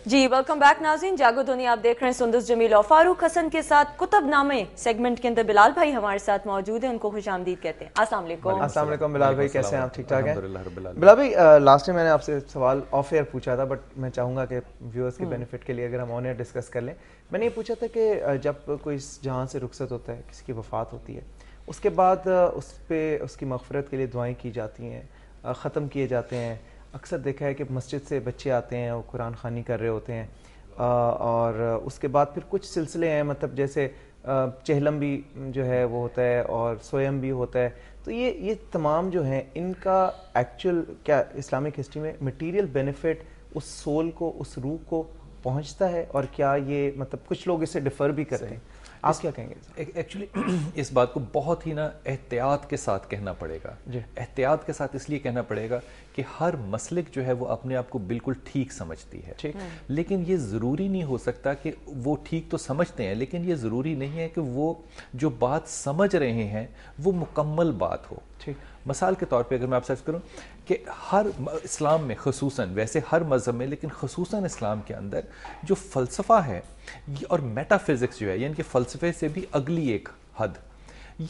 جی welcome back ناظرین، جاگو دنیا آپ دیکھ رہے ہیں سندس جمیل اور فاروق حسن کے ساتھ کتب نامے سیگمنٹ کے اندر بلال بھائی ہمارے ساتھ موجود ہیں، ان کو خوش آمدید کہتے ہیں۔ السلام علیکم۔ السلام علیکم بلال بھائی، کیسے ہیں آپ؟ ٹھیک ٹھاک ہیں؟ بلال بھائی لاسٹ ٹائم میں نے آپ سے سوال آف ایئر پوچھا تھا، بٹ میں چاہوں گا کہ ویورز کے بینیفٹ کے لیے اگر ہم آن ایئر ڈسکس کر لیں۔ میں نے یہ پوچھا تھا کہ جب کوئی اس جہاں سے رخصت ہوتا ہے، کسی کی وفات ہوتی ہے، اس کے بعد اس پہ اس کی مغفرت کے لیے دعائیں کی جاتی ہیں، ختم کیے جاتے ہیں۔ اکثر دیکھا ہے کہ مسجد سے بچے آتے ہیں، وہ قرآن خوانی کر رہے ہوتے ہیں، اور اس کے بعد پھر کچھ سلسلے ہیں، مطلب جیسے چہلم بھی جو ہے وہ ہوتا ہے اور سویم بھی ہوتا ہے۔ تو یہ تمام جو ہیں ان کا ایکچوئل کیا اسلامک ہسٹری میں مٹیریل بینیفٹ اس سول کو، اس روح کو پہنچتا ہے، اور کیا یہ مطلب کچھ لوگ اسے ڈیفر بھی کرتے ہیں؟ آپ کیا کہیں گے؟ ایکچولی اس بات کو بہت ہی احتیاط کے ساتھ کہنا پڑے گا۔ احتیاط کے ساتھ اس لیے کہنا پڑے گا کہ ہر مسلک جو ہے وہ اپنے آپ کو بالکل ٹھیک سمجھتی ہے، لیکن یہ ضروری نہیں ہو سکتا کہ وہ ٹھیک تو سمجھتے ہیں، لیکن یہ ضروری نہیں ہے کہ وہ جو بات سمجھ رہے ہیں وہ مکمل بات ہو۔ مثال کے طور پہ اگر میں آپ سے عرض کروں کہ ہر اسلام میں خصوصاً، ویسے ہر مذہب میں لیکن خصوصاً اسلام کے اندر جو فلسفہ ہے اور میٹا فزکس جو ہے، یعنی کہ فلسفے سے بھی اگلی ایک حد،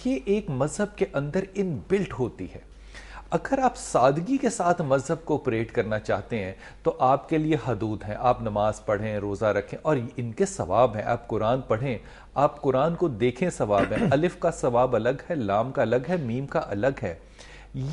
یہ ایک مذہب کے اندر ان بلٹ ہوتی ہے۔ اگر آپ سادگی کے ساتھ مذہب کو آپریٹ کرنا چاہتے ہیں تو آپ کے لیے حدود ہیں، آپ نماز پڑھیں، روزہ رکھیں، اور ان کے ثواب ہیں۔ آپ قرآن پڑھیں، آپ قرآن کو دیکھیں، ثواب ہے۔ الف کا ثواب الگ ہے، لام کا الگ ہے، میم کا الگ ہے۔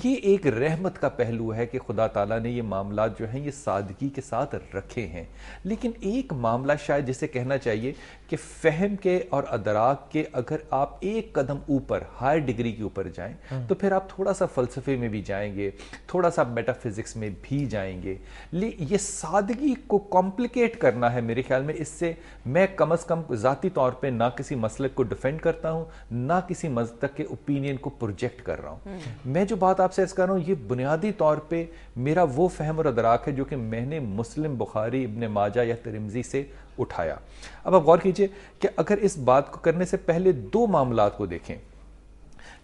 یہ ایک رحمت کا پہلو ہے کہ خدا تعالیٰ نے یہ معاملات جو ہیں یہ سادگی کے ساتھ رکھے ہیں۔ لیکن ایک معاملہ شاید جسے کہنا چاہیے کہ فہم کے اور ادراک کے اگر آپ ایک قدم اوپر، ہائر ڈگری کے اوپر جائیں تو پھر آپ تھوڑا سا فلسفے میں بھی جائیں گے، تھوڑا سا میٹا فزکس میں بھی جائیں گے۔ یہ سادگی کو کمپلیکیٹ کرنا ہے میرے خیال میں، اس سے میں کم از کم ذاتی طور پہ نہ کسی مسلک کو ڈیفینڈ کرتا ہوں، نہ کسی مذہب کے اوپینین کو پروجیکٹ کر رہا ہوں۔ میں جو بات آپ سے عرض کر رہا ہوں یہ بنیادی طور پہ میرا وہ فہم اور ادراک ہے جو کہ میں نے مسلم، بخاری، ابن ماجہ یا ترمذی سے اٹھایا۔ اب آپ غور کیجئے کہ اگر اس بات کو کرنے سے پہلے دو معاملات کو دیکھیں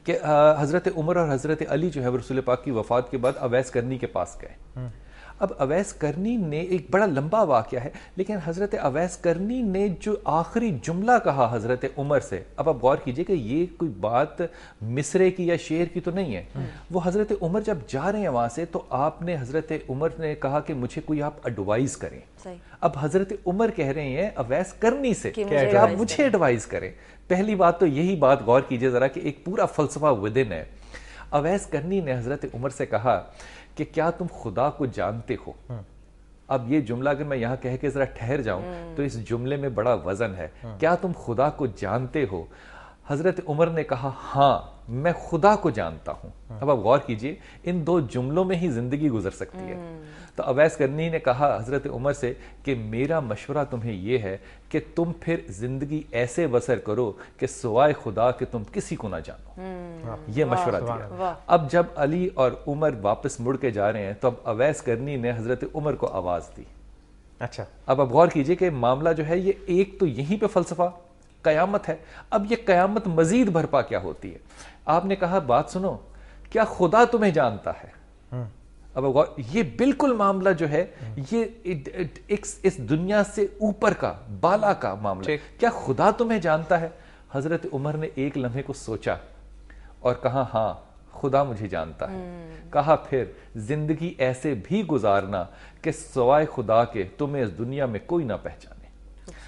کہ حضرت عمر اور حضرت علی جو ہے وہ رسول پاک کی وفات کے بعد اویس کرنی کے پاس گئے۔ اب اویس کرنی نے ایک بڑا لمبا واقعہ ہے، لیکن حضرت اویس کرنی نے جو آخری جملہ کہا حضرت عمر سے، اب آپ غور کیجئے کہ یہ کوئی بات مصرے کی یا شعر کی تو نہیں ہے۔ وہ حضرت عمر جب جا رہے ہیں وہاں سے تو آپ نے، حضرت عمر نے کہا کہ مجھے کوئی آپ ایڈوائز کریں۔ اب حضرت عمر کہہ رہے ہیں اویس کرنی سے کہ آپ مجھے ایڈوائز کریں۔ پہلی بات تو یہی بات غور کیجئے ذرا کہ ایک پورا فلسفہ ودن ہے۔ اویس کرنی نے حضرت عمر سے کہا کہ کیا تم خدا کو جانتے ہو؟ اب یہ جملہ اگر میں یہاں کہہ کے ذرا ٹھہر جاؤں تو اس جملے میں بڑا وزن ہے۔ کیا تم خدا کو جانتے ہو؟ حضرت عمر نے کہا ہاں میں خدا کو جانتا ہوں۔ اب آپ غور کیجئے ان دو جملوں میں ہی زندگی گزر سکتی ہے۔ تو اویس کرنی نے کہا حضرت عمر سے کہ میرا مشورہ تمہیں یہ ہے کہ تم پھر زندگی ایسے بسر کرو کہ سوائے خدا کہ تم کسی کو نہ جانو۔ یہ مشورہ دیا۔ اب جب علی اور عمر واپس مڑ کے جا رہے ہیں تو اب اویس کرنی نے حضرت عمر کو آواز دی۔ اچھا اب آپ غور کیجئے کہ معاملہ جو ہے یہ ایک تو یہیں پہ فلسفہ قیامت ہے، اب یہ قیامت مزید برپا کیا ہوتی ہے؟ آپ نے کہا بات سنو، کیا خدا تمہیں جانتا ہے؟ اب یہ بالکل معاملہ جو ہے یہ اس دنیا سے اوپر کا، بالا کا معاملہ، کیا خدا تمہیں جانتا ہے؟ حضرت عمر نے ایک لمحے کو سوچا اور کہا ہاں خدا مجھے جانتا ہے۔ کہا پھر زندگی ایسے بھی گزارنا کہ سوائے خدا کے تمہیں اس دنیا میں کوئی نہ پہچانے۔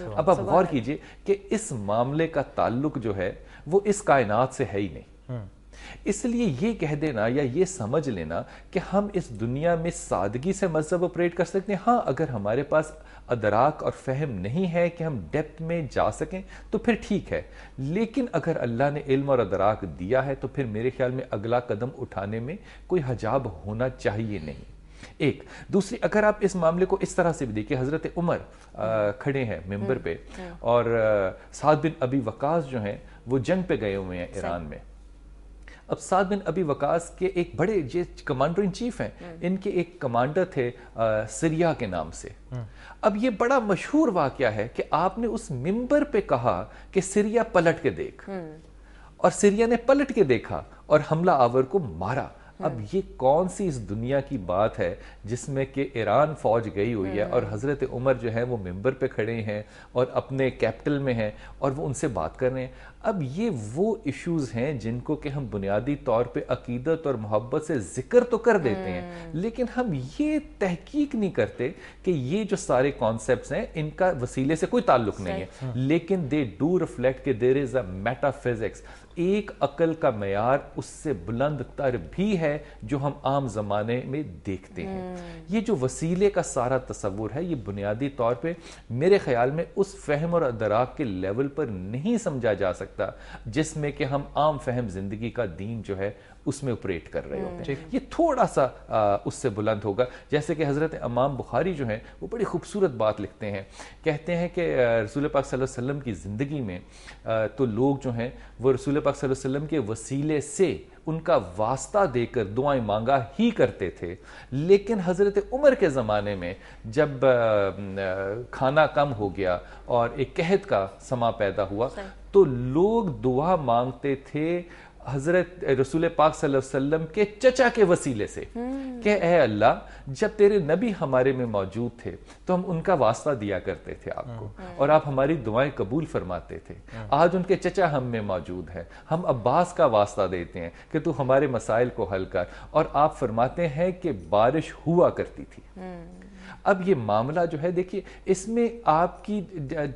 اب آپ غور کیجئے کہ اس معاملے کا تعلق جو ہے وہ اس کائنات سے ہے ہی نہیں۔ اس لیے یہ کہہ دینا یا یہ سمجھ لینا کہ ہم اس دنیا میں سادگی سے مذہب آپریٹ کر سکتے ہیں، ہاں اگر ہمارے پاس ادراک اور فہم نہیں ہے کہ ہم ڈیپتھ میں جا سکیں تو پھر ٹھیک ہے، لیکن اگر اللہ نے علم اور ادراک دیا ہے تو پھر میرے خیال میں اگلا قدم اٹھانے میں کوئی حجاب ہونا چاہیے نہیں۔ ایک دوسری اگر آپ اس معاملے کو اس طرح سے بھی دیکھیں، حضرت عمر کھڑے ہیں ممبر پہ اور سعد بن ابی وقاص جو ہیں وہ جنگ پہ گئے ہوئے ہیں ایران میں۔ اب سعد بن ابی وقاص کے ایک بڑے کمانڈر ان چیف ہیں، ان کے ایک کمانڈر تھے سریا کے نام سے۔ اب یہ بڑا مشہور واقعہ ہے کہ آپ نے اس ممبر پہ کہا کہ سریا پلٹ کے دیکھ، اور سریا نے پلٹ کے دیکھا اور حملہ آور کو مارا۔ اب یہ کون سی اس دنیا کی بات ہے جس میں کہ ایران فوج گئی ہوئی ہے اور حضرت عمر جو ہے وہ ممبر پہ کھڑے ہیں اور اپنے کیپٹل میں ہیں اور وہ ان سے بات کر رہے ہیں. اب یہ وہ ایشوز ہیں جن کو کہ ہم بنیادی طور پہ عقیدت اور محبت سے ذکر تو کر دیتے ہیں, لیکن ہم یہ تحقیق نہیں کرتے کہ یہ جو سارے کانسیپٹس ہیں ان کا وسیلے سے کوئی تعلق نہیں ہے, لیکن they do reflect کہ there is a metaphysics, ایک عقل کا معیار اس سے بلند تر بھی ہے جو ہم عام زمانے میں دیکھتے ہیں. یہ جو وسیلے کا سارا تصور ہے یہ بنیادی طور پہ میرے خیال میں اس فہم اور ادراک کے لیول پر نہیں سمجھا جا سکتا جس میں کہ ہم عام فہم زندگی کا دین جو ہے اس میں اپریٹ کر رہے ہوتے ہیں. یہ تھوڑا سا اس سے بلند ہوگا. جیسے کہ حضرت امام بخاری جو ہیں وہ بڑی خوبصورت بات لکھتے ہیں, کہتے ہیں کہ رسول پاک صلی اللہ علیہ وسلم کی زندگی میں تو لوگ جو ہیں وہ رسول پاک صلی اللہ علیہ وسلم کے وسیلے سے ان کا واسطہ دے کر دعائیں مانگا ہی کرتے تھے, لیکن حضرت عمر کے زمانے میں جب کھانا کم ہو گیا اور ایک قحط کا سما پیدا ہوا تو لوگ دعا مانگتے تھے حضرت رسول پاک صلی اللہ علیہ وسلم کے چچا کے وسیلے سے کہ اے اللہ جب تیرے نبی ہمارے میں موجود تھے تو ہم ان کا واسطہ دیا کرتے تھے آپ کو اور آپ ہماری دعائیں قبول فرماتے تھے. آج ان کے چچا ہم میں موجود ہیں, ہم عباس کا واسطہ دیتے ہیں کہ تو ہمارے مسائل کو حل کر, اور آپ فرماتے ہیں کہ بارش ہوا کرتی تھی. اب یہ معاملہ جو ہے دیکھیے اس میں آپ کی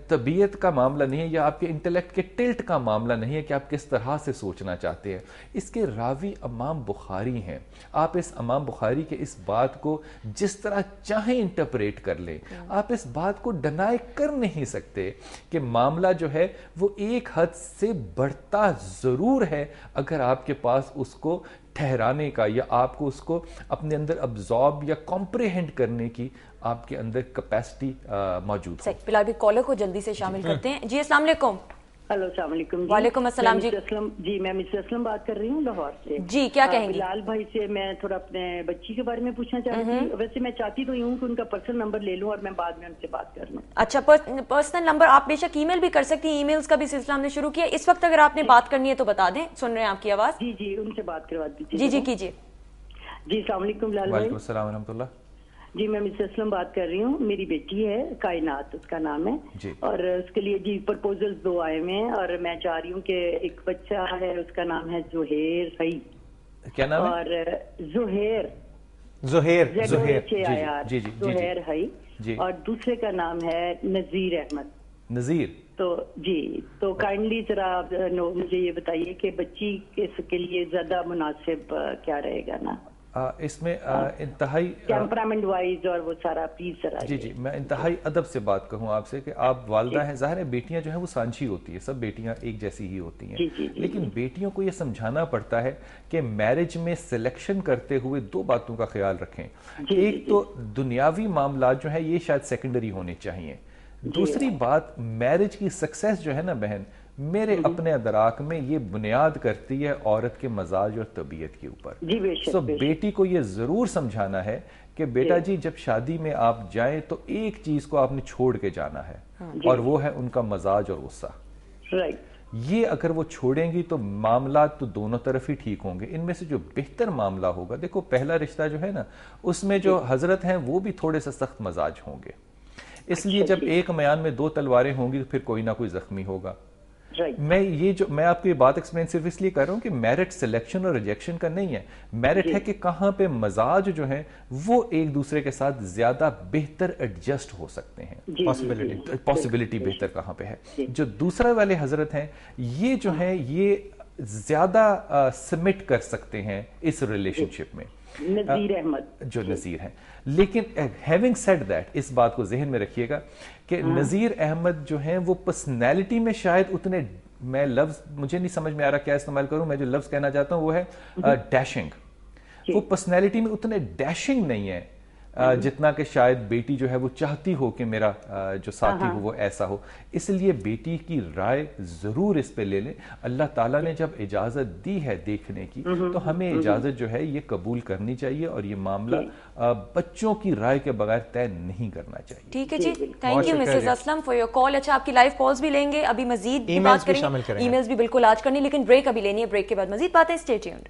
طبیعت کا معاملہ نہیں ہے یا آپ کے انٹلیکٹ کے ٹلٹ کا معاملہ نہیں ہے کہ آپ کس طرح سے سوچنا چاہتے ہیں. اس کے راوی امام بخاری ہیں, آپ اس امام بخاری کے اس بات کو جس طرح چاہیں انٹرپریٹ کر لیں, آپ اس بات کو ڈینائی کر نہیں سکتے کہ معاملہ جو ہے وہ ایک حد سے بڑھتا ضرور ہے اگر آپ کے پاس اس کو ٹھہرانے کا یا آپ کو اس کو اپنے اندر ابزارب یا کمپریہنڈ کرنے کی آپ کے اندر کیپیسٹی موجود ہے. بلال بھی کالر کو جلدی سے شامل کرتے ہیں. جی السلام علیکم. ہلو السلام علیکم. وعلیکم السلام. جی میں مسز اسلم بات کر رہی ہوں لاہور سے. جی کیا کہیں گے؟ بلال بھائی سے میں تھوڑا اپنے بچی کے بارے میں پوچھنا چاہ رہی تھی. ویسے میں چاہتی تو ہوں کہ ان کا پرسنل نمبر لے لوں اور میں بعد میں ان سے بات کر لوں. اچھا پرسنل نمبر آپ بے شک ای میل بھی کر سکتی ہیں, ای میلز کا بھی سلسلہ ہم نے شروع کیا. اس وقت اگر آپ نے بات کرنی ہے تو بتا دیں, سن رہے ہیں آپ کی آواز. جی جی ان سے بات کروا دیجیے. جی جی کیجیے. جی السلام علیکم بلال بھائی. وعلیکم السلام ورحمۃ اللہ. جی میں مسز اسلم بات کر رہی ہوں. میری بیٹی ہے کائنات اس کا نام ہے جی. اور اس کے لیے جی پرپوزل 2 آئے ہوئے ہیں اور میں چاہ رہی ہوں کہ ایک بچہ ہے اس کا نام ہے زہیر ہئی. کیا نام ہے؟ اور زہیر زہیر ہئی اور دوسرے کا نام ہے نذیر احمد. نذیر. تو جی تو کائنڈلی ذرا مجھے یہ بتائیے کہ بچی کے لیے زیادہ مناسب کیا رہے گا نا اس میں انتہائی ٹیمپرامنٹ وائز اور وہ سارا پلیز ذرا. جی جی میں انتہائی ادب سے بات کہوں آپ سے کہ آپ والدہ ہیں, ظاہر ہے بیٹیاں جو ہیں وہ سانچھی ہوتی ہیں, سب بیٹیاں ایک جیسی ہی ہوتی ہیں, لیکن بیٹیوں کو یہ سمجھانا پڑتا ہے کہ میرج میں سلیکشن کرتے ہوئے 2 باتوں کا خیال رکھیں. ایک تو دنیاوی معاملات جو ہے یہ شاید سیکنڈری ہونے چاہیے. دوسری بات میرج کی سکسیس جو ہے نا بہن, میرے اپنے ادراک میں یہ بنیاد کرتی ہے عورت کے مزاج اور طبیعت کے اوپر. سو بیٹی کو یہ ضرور سمجھانا ہے کہ بیٹا جی جب شادی میں آپ جائیں تو ایک چیز کو آپ نے چھوڑ کے جانا ہے اور وہ ہے ان کا مزاج اور غصہ. یہ اگر وہ چھوڑیں گی تو معاملات تو دونوں طرف ہی ٹھیک ہوں گے. ان میں سے جو بہتر معاملہ ہوگا, دیکھو پہلا رشتہ جو ہے نا اس میں جو حضرت ہیں وہ بھی تھوڑے سے سخت مزاج ہوں گے, اس لیے جب ایک میان میں 2 تلواریں ہوں گی تو پھر کوئی نہ کوئی زخمی ہوگا. میں آپ کو یہ بات ایکسپلین صرف اس لیے کر رہا ہوں کہ میرٹ سلیکشن اور ریجیکشن کا نہیں ہے. میرٹ ہے کہ کہاں پہ مزاج جو ہیں وہ ایک دوسرے کے ساتھ زیادہ بہتر ایڈجسٹ ہو سکتے ہیں, پاسبلٹی بہتر کہاں پہ ہے. جو دوسرا والے حضرت ہیں یہ جو ہیں یہ زیادہ سمٹ کر سکتے ہیں اس ریلیشن شپ میں, نذیر احمد جو نذیر ہیں. لیکن ہیونگ سیڈ دیٹ اس بات کو ذہن میں رکھیے گا کہ نذیر احمد جو ہیں وہ پرسنالٹی میں شاید اتنے, میں لفظ مجھے نہیں سمجھ میں آ رہا کیا استعمال کروں, میں جو لفظ کہنا چاہتا ہوں وہ ہے ڈیشنگ. وہ پرسنالٹی میں اتنے ڈیشنگ نہیں ہے جتنا کہ شاید بیٹی جو ہے وہ چاہتی ہو کہ میرا جو ساتھی ہو وہ ایسا ہو. اس لیے بیٹی کی رائے ضرور اس پہ لے لیں. اللہ تعالیٰ نے جب اجازت دی ہے دیکھنے کی تو ہمیں اجازت جو ہے یہ قبول کرنی چاہیے اور یہ معاملہ بچوں کی رائے کے بغیر طے نہیں کرنا چاہیے. ٹھیک ہے جی, thank you Mrs Aslam for your call. اچھا آپ کی لائیو کالز بھی لیں گے, ابھی مزید بات کریں گے, ای میلز بھی بالکل آج کرنی, لیکن بریک ابھی لینی ہے, بریک کے بعد مزید باتیں. Stay tuned.